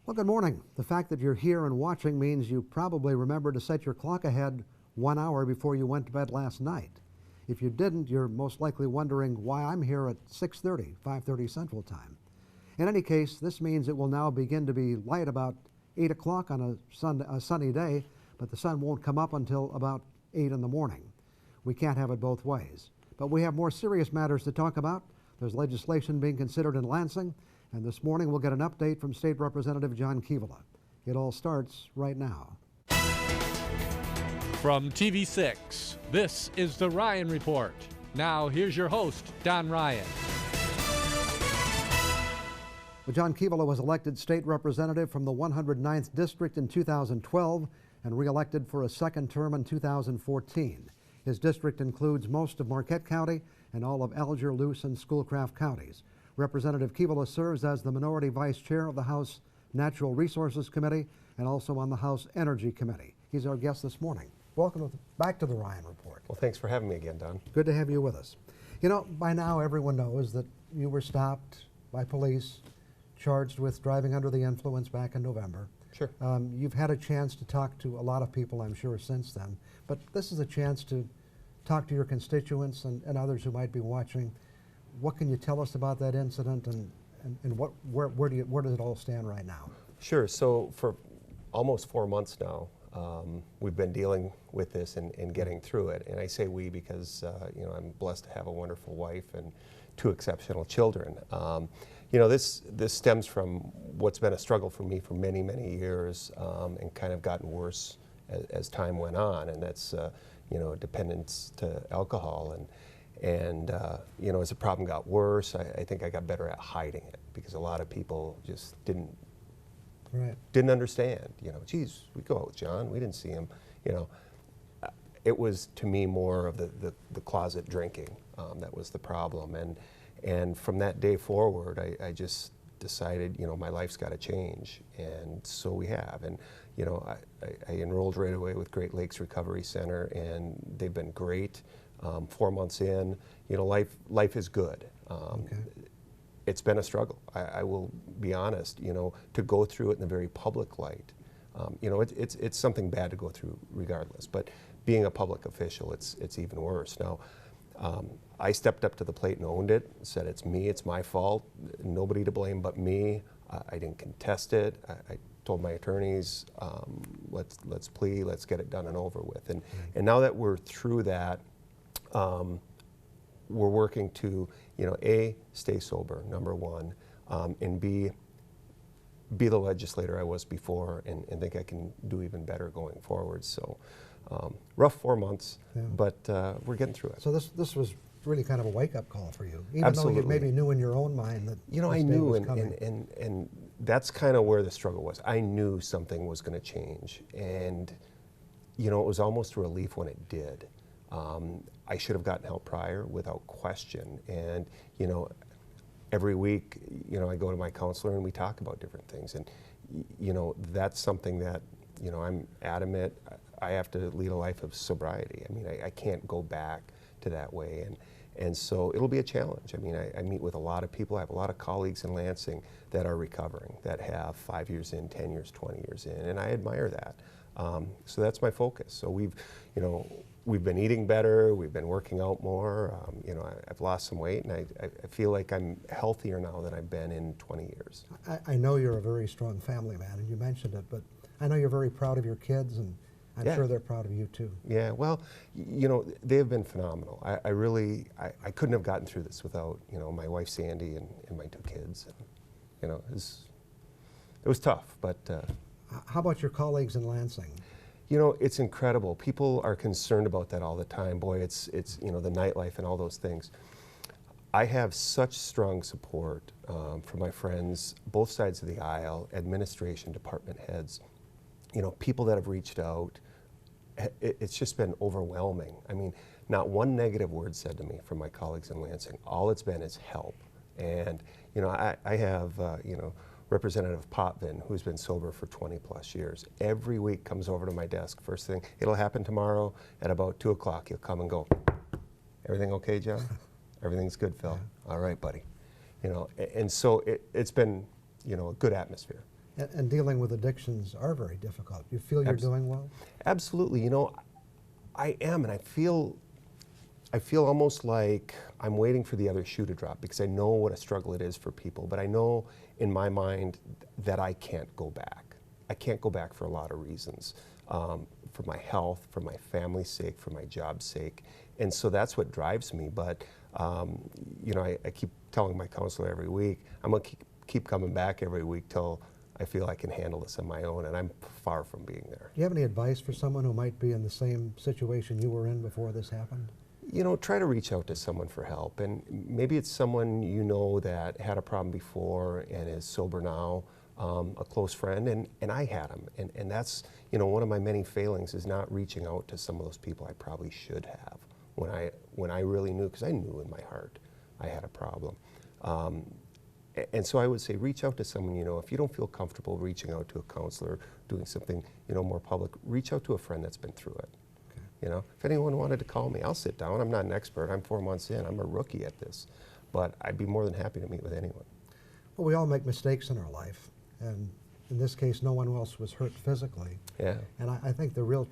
Well, good morning. The fact that you're here and watching means you probably remember to set your clock ahead 1 hour before you went to bed last night. If you didn't, you're most likely wondering why I'm here at 6:30, 5:30 Central Time. In any case, this means it will now begin to be light about 8 o'clock on a sunny day, but the sun won't come up until about 8 in the morning. We can't have it both ways. But we have more serious matters to talk about. There's legislation being considered in Lansing, and this morning we'll get an update from State Representative John Kivela. It all starts right now. From TV6, this is The Ryan Report. Now, here's your host, Don Ryan. Well, John Kivela was elected state representative from the 109th District in 2012 and re-elected for a second term in 2014. His district includes most of Marquette County and all of Alger, Luce, and Schoolcraft counties. Representative Kivela serves as the minority vice chair of the House Natural Resources Committee and also on the House Energy Committee. He's our guest this morning. Welcome back to the Ryan Report. Well, thanks for having me again, Don. Good to have you with us. You know, by now everyone knows that you were stopped by police, charged with driving under the influence back in November. Sure. You've had a chance to talk to a lot of people, I'm sure, since then, but this is a chance to talk to your constituents and others who might be watching. What can you tell us about that incident, and where does it all stand right now? Sure. So for almost 4 months now, we've been dealing with this and getting through it. And I say we because you know, I'm blessed to have a wonderful wife and 2 exceptional children. You know, this stems from what's been a struggle for me for many, many years, and kind of gotten worse as time went on. And that's you know, dependence to alcohol. And you know, as the problem got worse, I think I got better at hiding it because a lot of people just didn't understand. You know, geez, we go out with John, we didn't see him. You know, it was to me more of the closet drinking that was the problem. And from that day forward, I just decided, you know, my life's got to change, and so we have. And you know, I enrolled right away with Great Lakes Recovery Center, and they've been great. 4 months in, you know, life is good. Okay. It's been a struggle. I will be honest. You know, to go through it in a very public light, you know, it's something bad to go through regardless. But being a public official, it's even worse. Now, I stepped up to the plate and owned it. Said it's me, it's my fault. Nobody to blame but me. I didn't contest it. I told my attorneys, let's plea, let's get it done and over with. And now that we're through that. We're working to, you know, A, stay sober, number one, and B, be the legislator I was before and think I can do even better going forward. So rough 4 months, but we're getting through it. So this was really kind of a wake-up call for you, even Absolutely. though you maybe knew in your own mind that you know, I knew, and that's kind of where the struggle was. I knew something was going to change, and you know, it was almost a relief when it did. I should have gotten help prior without question. And, you know, every week, you know, I go to my counselor and we talk about different things. And, you know, that's something that, you know, I'm adamant. I have to lead a life of sobriety. I mean, I can't go back to that way. And so it'll be a challenge. I mean, I meet with a lot of people. I have a lot of colleagues in Lansing that are recovering, that have 5 years in, 10 years, 20 years in, and I admire that. So that's my focus. So we've been eating better, we've been working out more, you know, I've lost some weight, and I feel like I'm healthier now than I've been in 20 years. I know you're a very strong family man, and you mentioned it, but I know you're very proud of your kids, and I'm sure they're proud of you too. Yeah, well, you know, they have been phenomenal. I really couldn't have gotten through this without, you know, my wife Sandy and my 2 kids. And, you know, it was tough, but... How about your colleagues in Lansing? You know, it's incredible. People are concerned about that all the time. Boy, it's you know, the nightlife and all those things. I have such strong support from my friends, both sides of the aisle, administration, department heads, you know, people that have reached out. It's just been overwhelming. I mean, not one negative word said to me from my colleagues in Lansing. All it's been is help. And, you know, I have, you know, Representative Potvin, who's been sober for 20 plus years, every week comes over to my desk. First thing, it'll happen tomorrow at about 2 o'clock. He'll come and go, everything okay, John? Everything's good, Phil. All right, buddy. You know, and so it's been, you know, a good atmosphere. And dealing with addictions are very difficult. You feel you're doing well? Absolutely. You know, I am, and I feel almost like I'm waiting for the other shoe to drop because I know what a struggle it is for people. But I know in my mind that I can't go back. I can't go back for a lot of reasons. For my health, for my family's sake, for my job's sake. And so that's what drives me. But, you know, I keep telling my counselor every week, I'm going to keep coming back every week till I feel I can handle this on my own, and I'm far from being there. Do you have any advice for someone who might be in the same situation you were in before this happened? You know, try to reach out to someone for help. And maybe it's someone you know that had a problem before and is sober now, a close friend, and I had him. And that's, you know, one of my many failings is not reaching out to some of those people I probably should have when I really knew, because I knew in my heart I had a problem. And so I would say reach out to someone you know. If you don't feel comfortable reaching out to a counselor, doing something, you know, more public, reach out to a friend that's been through it. You know, if anyone wanted to call me, I'll sit down. I'm not an expert. I'm 4 months in. I'm a rookie at this. But I'd be more than happy to meet with anyone. Well, we all make mistakes in our life. And in this case, no one else was hurt physically. Yeah. And I think the real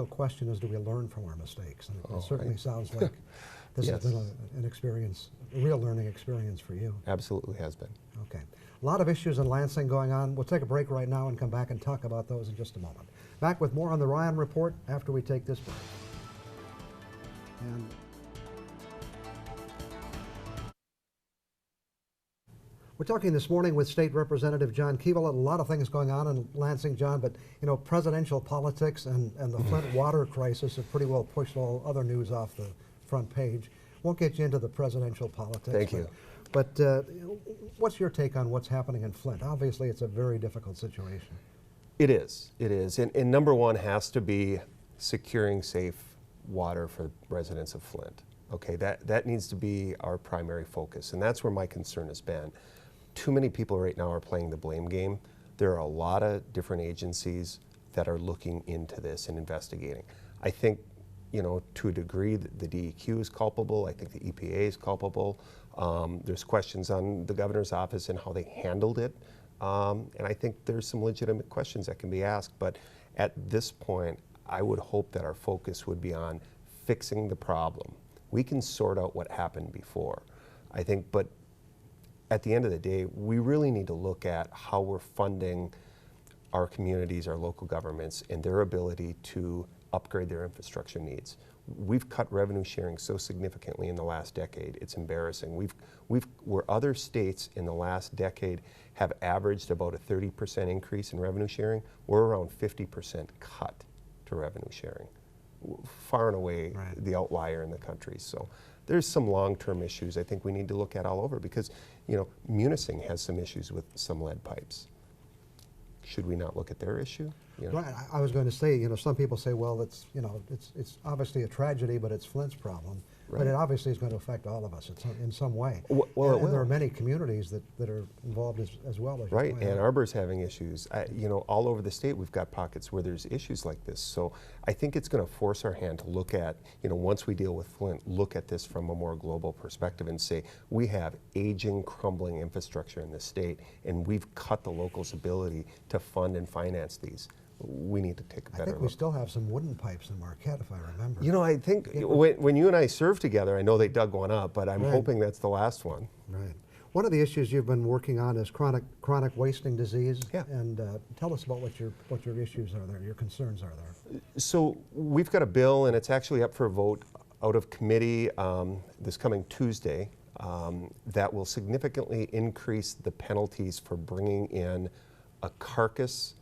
question is, do we learn from our mistakes? And it certainly sounds like this Yes. has been an experience, a real learning experience for you. Absolutely has been. Okay. A lot of issues in Lansing going on. We'll take a break right now and come back and talk about those in just a moment. Back with more on the Ryan Report after we take this break. And we're talking this morning with State Representative John Kivela. A lot of things going on in Lansing, John, but you know, presidential politics and the Flint water crisis have pretty well pushed all other news off the front page. Won't get you into the presidential politics. Thank you. But what's your take on what's happening in Flint? Obviously, it's a very difficult situation. It is. And number one has to be securing safe water for residents of Flint. Okay, that needs to be our primary focus, and that's where my concern has been. Too many people right now are playing the blame game. There are a lot of different agencies that are looking into this and investigating. I think, you know, to a degree, the DEQ is culpable. I think the EPA is culpable. There's questions on the governor's office and how they handled it. And I think there's some legitimate questions that can be asked. But at this point, I would hope that our focus would be on fixing the problem. We can sort out what happened before, I think, but at the end of the day, we really need to look at how we're funding our communities, our local governments, and their ability to upgrade their infrastructure needs. We've cut revenue sharing so significantly in the last decade, it's embarrassing. Where other states in the last decade have averaged about a 30% increase in revenue sharing, we're around 50% cut to revenue sharing. Far and away the outlier in the country. So there's some long-term issues I think we need to look at all over because, you know, Munising has some issues with some lead pipes. Should we not look at their issue? You know? Right. I was going to say, you know, some people say, well, it's, you know, it's obviously a tragedy, but it's Flint's problem. Right. But it obviously is going to affect all of us in some way. Well, and there are many communities that are involved as well. As right. Ann Arbor's having issues. You know, all over the state we've got pockets where there's issues like this. So I think it's going to force our hand to look at, you know, once we deal with Flint, look at this from a more global perspective and say, we have aging, crumbling infrastructure in this state, and we've cut the locals' ability to fund and finance these. We need to take a better look. I think we still have some wooden pipes in Marquette, if I remember. You know, I think when you and I served together, I know they dug one up, but I'm hoping that's the last one. Right. One of the issues you've been working on is chronic wasting disease. Yeah. And tell us about what your issues are there, your concerns are there. So we've got a bill, and it's actually up for a vote out of committee this coming Tuesday that will significantly increase the penalties for bringing in a carcass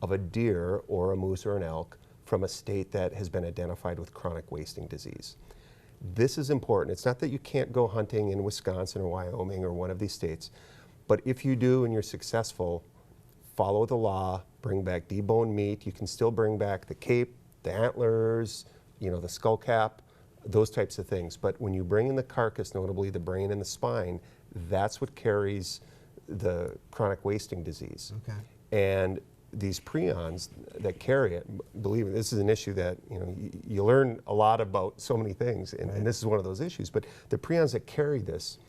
of a deer or a moose or an elk from a state that has been identified with chronic wasting disease. This is important. It's not that you can't go hunting in Wisconsin or Wyoming or one of these states, but if you do and you're successful, follow the law, bring back deboned meat. You can still bring back the cape, the antlers, you know, the skull cap, those types of things. But when you bring in the carcass, notably the brain and the spine, that's what carries the chronic wasting disease. Okay. And these prions that carry it, believe me, this is an issue that, you know, you learn a lot about so many things, and this is one of those issues. But the prions that carry this,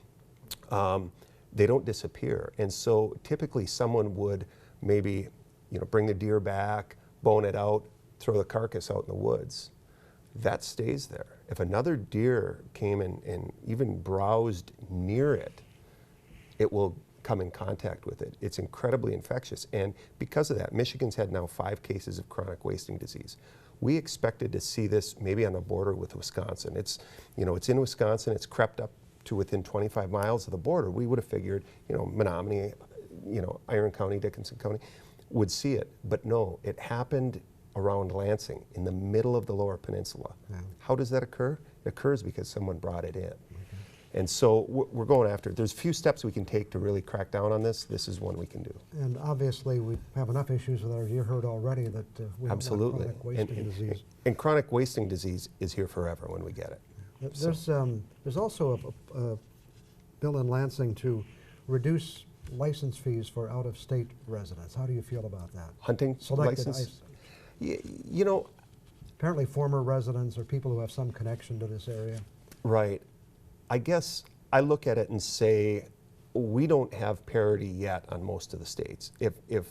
they don't disappear. And so typically someone would maybe, bring the deer back, bone it out, throw the carcass out in the woods. That stays there. If another deer came and even browsed near it, it will come in contact with it. It's incredibly infectious. And because of that, Michigan's had now 5 cases of chronic wasting disease. We expected to see this maybe on the border with Wisconsin. It's in Wisconsin, it's crept up to within 25 miles of the border. We would have figured, Menominee, Iron County, Dickinson County would see it. But no, it happened around Lansing, in the middle of the Lower Peninsula. Yeah. How does that occur? It occurs because someone brought it in. Okay. And so we're going after it. There's a few steps we can take to really crack down on this. This is one we can do. And obviously we have enough issues with our deer herd already that we Absolutely. Don't want chronic wasting disease. And chronic wasting disease is here forever when we get it. There's also a bill in Lansing to reduce license fees for out-of-state residents. How do you feel about that? Hunting license? Apparently former residents or people who have some connection to this area. Right. I guess I look at it and say, we don't have parity yet on most of the states. If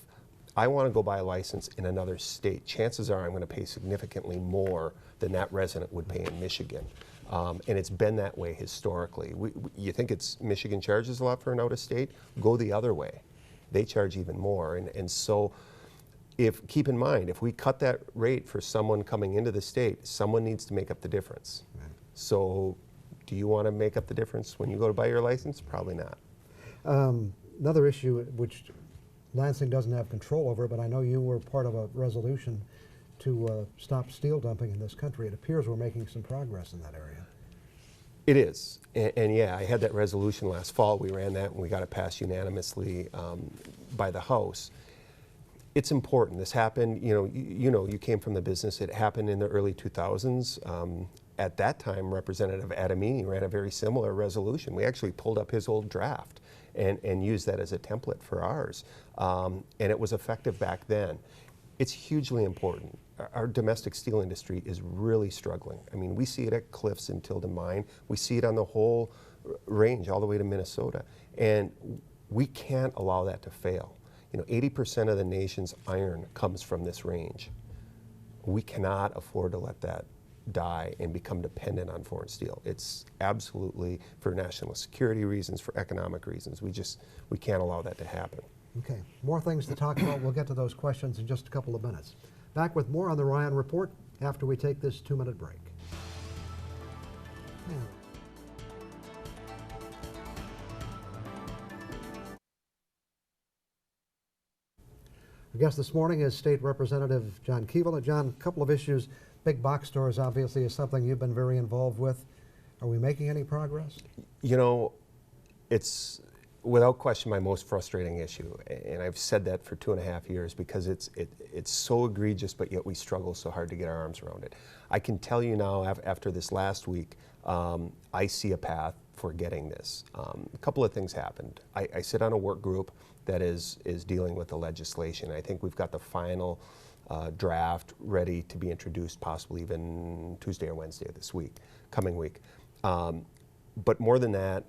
I want to go buy a license in another state, chances are I'm going to pay significantly more than that resident would pay in Michigan. And it's been that way historically. You think Michigan charges a lot for an out-of-state? Go the other way. They charge even more. And so keep in mind, if we cut that rate for someone coming into the state, someone needs to make up the difference. Right. So do you want to make up the difference when you go to buy your license? Probably not. Another issue which Lansing doesn't have control over, but I know you were part of a resolution to stop steel dumping in this country. It appears we're making some progress in that area. It is, and yeah, I had that resolution last fall. We ran that and we got it passed unanimously by the House. It's important. This happened, you came from the business. It happened in the early 2000s. At that time, Representative Adamini ran a very similar resolution. We actually pulled up his old draft and used that as a template for ours. And it was effective back then. It's hugely important. Our domestic steel industry is really struggling. I mean, we see it at Cliffs and Tilden Mine. We see it on the whole range all the way to Minnesota. And we can't allow that to fail. 80% of the nation's iron comes from this range. We cannot afford to let that die and become dependent on foreign steel. It's absolutely, for national security reasons, for economic reasons, we can't allow that to happen. Okay, more things to talk about. We'll get to those questions in just a couple of minutes. Back with more on the Ryan Report after we take this 2-minute break. Our guest this morning is State Representative John Kivela. John, a couple of issues. Big box stores obviously is something you've been very involved with. Are we making any progress? It's without question my most frustrating issue, and I've said that for 2.5 years because it's so egregious, but yet we struggle so hard to get our arms around it. I can tell you now, after this last week, I see a path for getting this. A couple of things happened. I sit on a work group that is dealing with the legislation. I think we've got the final draft ready to be introduced, possibly even Tuesday or Wednesday of this week, coming week. But more than that,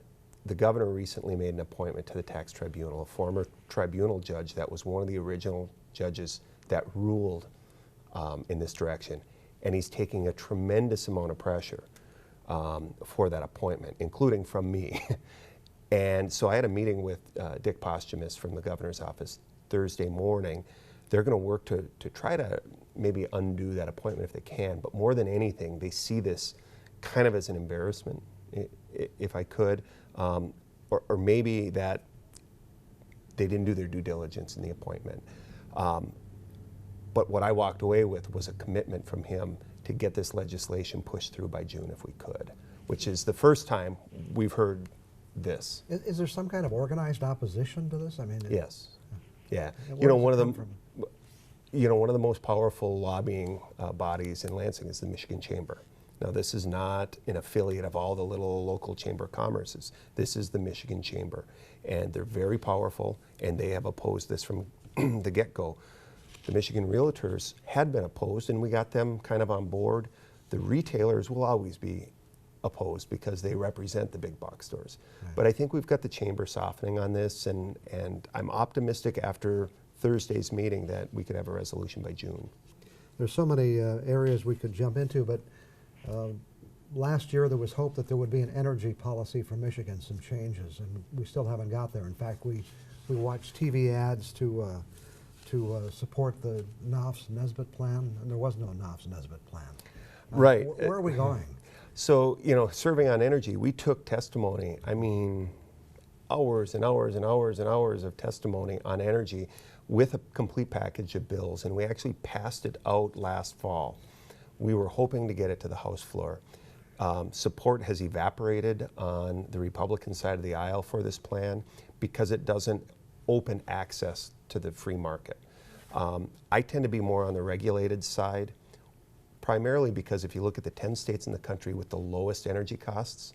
the governor recently made an appointment to the tax tribunal, a former tribunal judge that was one of the original judges that ruled in this direction. And he's taking a tremendous amount of pressure for that appointment, including from me. And so I had a meeting with Dick Posthumus from the governor's office Thursday morning. They're going to work to try to maybe undo that appointment if they can. But more than anything, they see this kind of as an embarrassment, if I could, or maybe that they didn't do their due diligence in the appointment. But what I walked away with was a commitment from him to get this legislation pushed through by June if we could, which is the first time we've heard this. Is there some kind of organized opposition to this? I mean, yes. Yeah. One of the most powerful lobbying bodies in Lansing is the Michigan Chamber. Now, this is not an affiliate of all the little local chamber of commerces. This is the Michigan Chamber, and they're very powerful, and they have opposed this from the get-go. The Michigan Realtors had been opposed, and we got them kind of on board. The retailers will always be opposed because they represent the big box stores. Right. But I think we've got the chamber softening on this, and I'm optimistic after Thursday's meeting that we could have a resolution by June. There's so many areas we could jump into, but last year there was hope that there would be an energy policy for Michigan, some changes, and we still haven't got there. In fact, we watched TV ads to support the Knopf-Nesbitt plan, and there was no Knopf-Nesbitt plan. Right. Where are we going? So, you know, serving on energy, we took testimony, I mean, hours and hours and hours and hours of testimony on energy with a complete package of bills, and we actually passed it out last fall. We were hoping to get it to the House floor. Support has evaporated on the Republican side of the aisle for this plan because it doesn't open access to the free market. I tend to be more on the regulated side, primarily because if you look at the 10 states in the country with the lowest energy costs,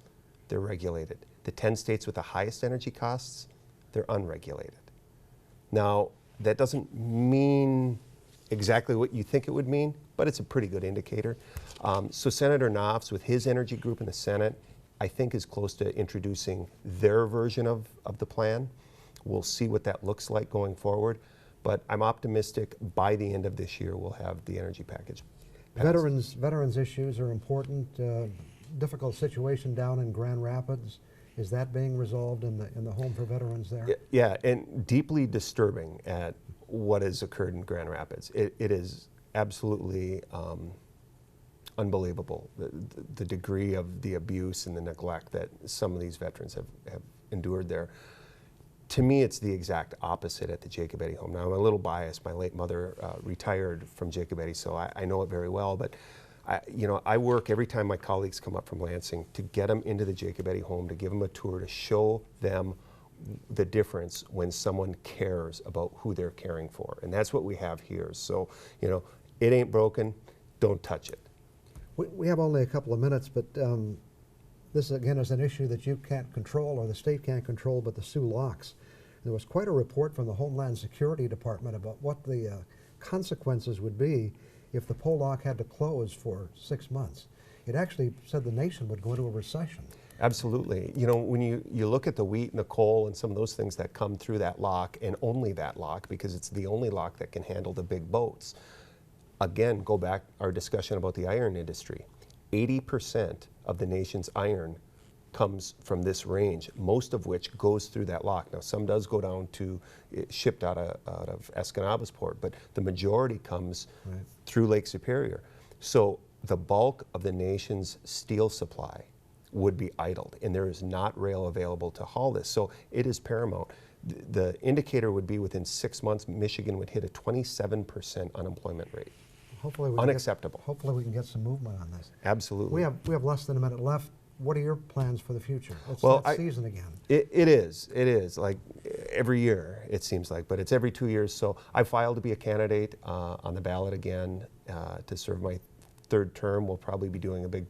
they're regulated. The 10 states with the highest energy costs, they're unregulated. Now, that doesn't mean exactly what you think it would mean, but it's a pretty good indicator. So Senator Knopf, with his energy group in the Senate, I think is close to introducing their version of the plan. We'll see what that looks like going forward, but I'm optimistic by the end of this year we'll have the energy package passed. Veterans issues are important. Difficult situation down in Grand Rapids. Is that being resolved in the home for veterans there? Yeah, and deeply disturbing at what has occurred in Grand Rapids. It is absolutely unbelievable, the degree of the abuse and the neglect that some of these veterans have endured there. To me, it's the exact opposite at the Jacob Eddy home. Now, I'm a little biased. My late mother retired from Jacob Eddy, so I know it very well, but I work every time my colleagues come up from Lansing to get them into the Jacob Eddy home, to give them a tour, to show them the difference when someone cares about who they're caring for. And that's what we have here. So, it ain't broken, don't touch it. We have only a couple of minutes, but this, again, is an issue that you can't control or the state can't control, but the Sioux Locks. There was quite a report from the Homeland Security Department about what the consequences would be if the poll lock had to close for 6 months. It actually said the nation would go into a recession. Absolutely. When you look at the wheat and the coal and some of those things that come through that lock, and only that lock, because it's the only lock that can handle the big boats. Again, go back our discussion about the iron industry. 80% of the nation's iron comes from this range, most of which goes through that lock. Now, some does go down to, shipped out of Escanabasport, but the majority comes through Lake Superior. So the bulk of the nation's steel supply would be idled, and there is not rail available to haul this. So it is paramount. The indicator would be within 6 months, Michigan would hit a 27% unemployment rate. Hopefully unacceptable. Hopefully we can get some movement on this. Absolutely. We have less than a minute left. What are your plans for the future? It's that season again. It is like every year, it seems like, but it's every 2 years. So I filed to be a candidate on the ballot again to serve my third term. We'll probably be doing a big,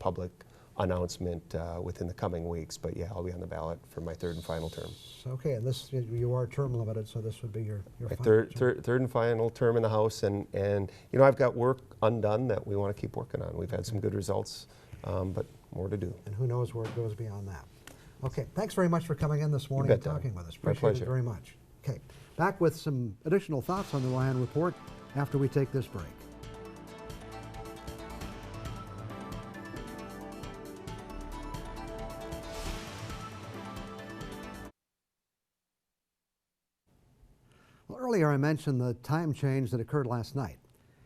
public announcement within the coming weeks. But yeah, I'll be on the ballot for my third and final term. Okay, and this, you are term limited, so this would be your my final third and final term in the House, and I've got work undone that we want to keep working on. We've had some good results, but more to do. And who knows where it goes beyond that. Okay, thanks very much for coming in this morning and talking with us. Appreciate it very much. Okay, back with some additional thoughts on the Ryan Report after we take this break. Well, earlier I mentioned the time change that occurred last night.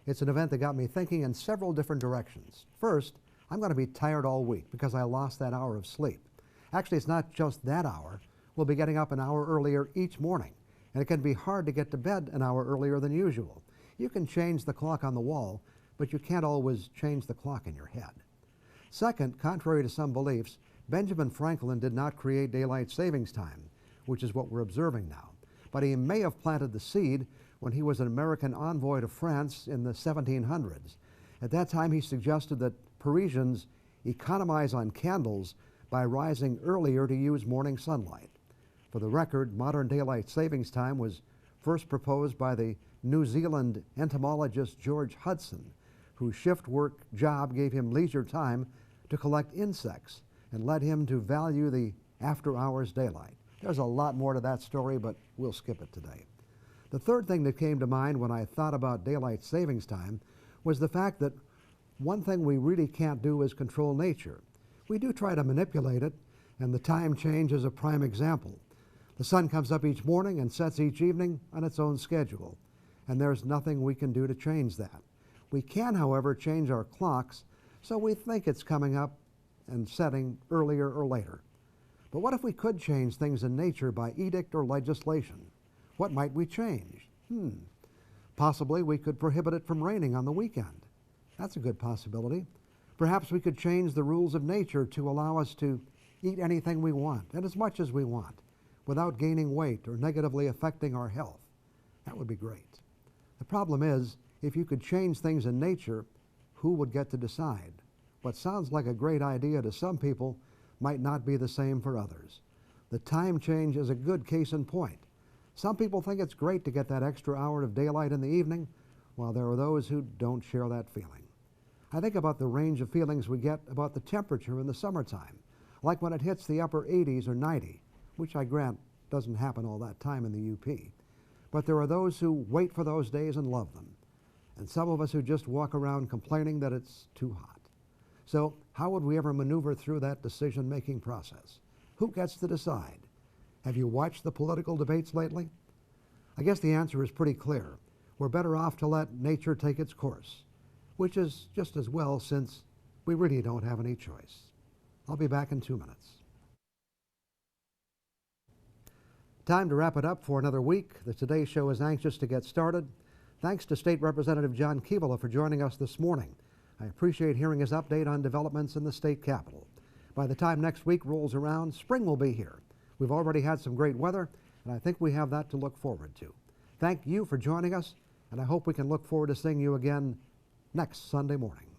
It's an event that got me thinking in several different directions. First, I'm going to be tired all week because I lost that hour of sleep. Actually, it's not just that hour. We'll be getting up an hour earlier each morning, and it can be hard to get to bed an hour earlier than usual. You can change the clock on the wall, but you can't always change the clock in your head. Second, contrary to some beliefs, Benjamin Franklin did not create daylight savings time, which is what we're observing now. But he may have planted the seed when he was an American envoy to France in the 1700s. At that time, he suggested that Parisians economize on candles by rising earlier to use morning sunlight. For the record, modern daylight savings time was first proposed by the New Zealand entomologist George Hudson, whose shift work job gave him leisure time to collect insects and led him to value the after-hours daylight. There's a lot more to that story, but we'll skip it today. The third thing that came to mind when I thought about daylight savings time was the fact that one thing we really can't do is control nature. We do try to manipulate it, and the time change is a prime example. The sun comes up each morning and sets each evening on its own schedule, and there's nothing we can do to change that. We can, however, change our clocks so we think it's coming up and setting earlier or later. But what if we could change things in nature by edict or legislation? What might we change? Possibly we could prohibit it from raining on the weekend. That's a good possibility. Perhaps we could change the rules of nature to allow us to eat anything we want and as much as we want without gaining weight or negatively affecting our health. That would be great. The problem is, if you could change things in nature, who would get to decide? What sounds like a great idea to some people might not be the same for others. The time change is a good case in point. Some people think it's great to get that extra hour of daylight in the evening, while there are those who don't share that feeling. I think about the range of feelings we get about the temperature in the summertime, like when it hits the upper 80s or 90, which I grant doesn't happen all that time in the UP. But there are those who wait for those days and love them, and some of us who just walk around complaining that it's too hot. So how would we ever maneuver through that decision-making process? Who gets to decide? Have you watched the political debates lately? I guess the answer is pretty clear. We're better off to let nature take its course, which is just as well since we really don't have any choice. I'll be back in 2 minutes. Time to wrap it up for another week. The Today Show is anxious to get started. Thanks to State Representative John Kivela for joining us this morning. I appreciate hearing his update on developments in the state capitol. By the time next week rolls around, spring will be here. We've already had some great weather, and I think we have that to look forward to. Thank you for joining us, and I hope we can look forward to seeing you again next Sunday morning.